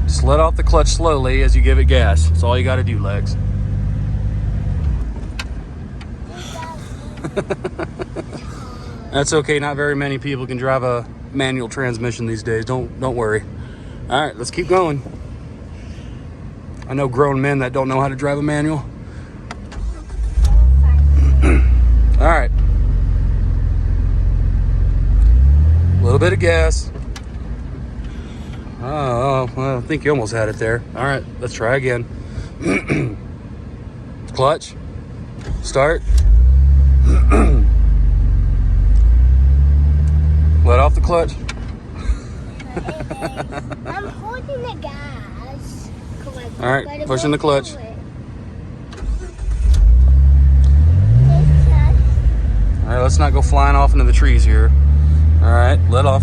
Just let off the clutch slowly as you give it gas. That's all you got to do, Lex. That's okay. Not very many people can drive a manual transmission these days. Don't worry. All right, let's keep going. I know grown men that don't know how to drive a manual. All right. A little bit of gas. Oh, well, I think you almost had it there. All right, let's try again. Clutch. Start. Let off the clutch. I'm holding the gas. All right, pushing the clutch. All right, let's not go flying off into the trees here. All right, let off.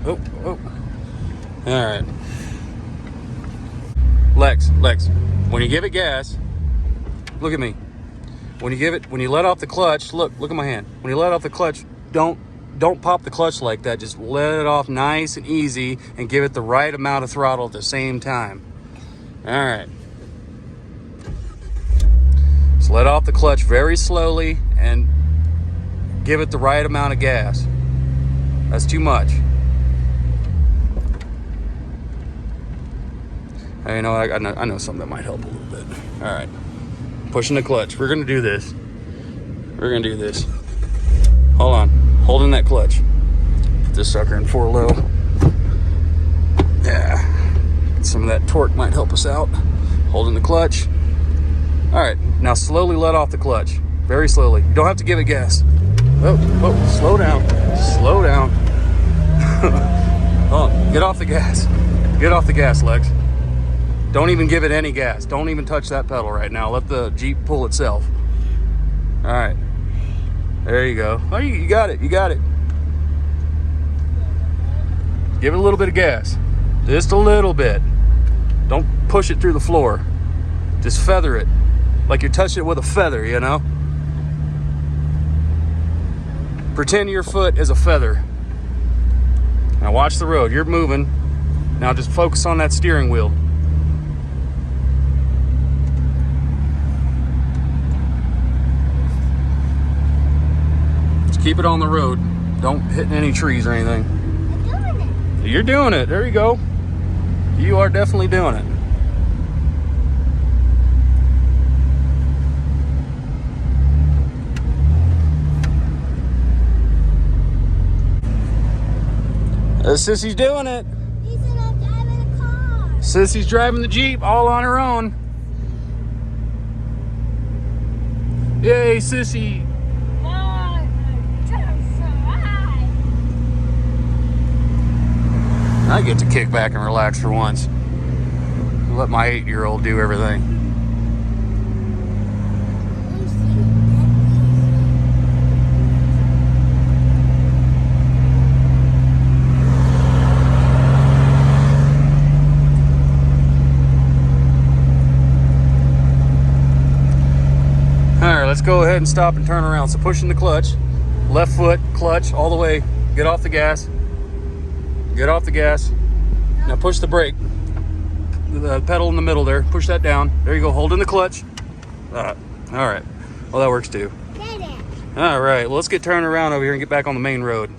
Oh. All right. Lex, when you give it gas, look at me. When you let off the clutch, look at my hand. When you let off the clutch, don't pop the clutch like that. Just let it off nice and easy and give it the right amount of throttle at the same time. All right. Just let off the clutch very slowly and give it the right amount of gas. That's too much. I know something that might help a little bit. All right. Pushing the clutch. We're going to do this. Hold on. Holding that clutch. Put this sucker in 4 low. Yeah. Some of that torque might help us out. Holding the clutch. All right. Now slowly let off the clutch. Very slowly. You don't have to give it gas. Oh, slow down. Slow down. Oh, get off the gas. Get off the gas, Lex. Don't even give it any gas. Don't even touch that pedal right now. Let the Jeep pull itself. All right. There you go. Oh, you got it. You got it. Give it a little bit of gas. Just a little bit. Don't push it through the floor. Just feather it. Like you're touching it with a feather, you know? Pretend your foot is a feather. Now watch the road. You're moving. Now just focus on that steering wheel. Keep it on the road. Don't hit any trees or anything. I'm doing it. You're doing it. There you go. You are definitely doing it. Sissy's doing it. He's not driving a car. Sissy's driving the Jeep all on her own. Yay, Sissy. I get to kick back and relax for once. Let my 8-year-old do everything. All right, let's go ahead and stop and turn around. So pushing the clutch, left foot, clutch all the way, get off the gas. Get off the gas. Now push the brake. The pedal in the middle there. Push that down. There you go. Hold in the clutch. All right. Well, that works too. All right. Well, let's get turned around over here and get back on the main road.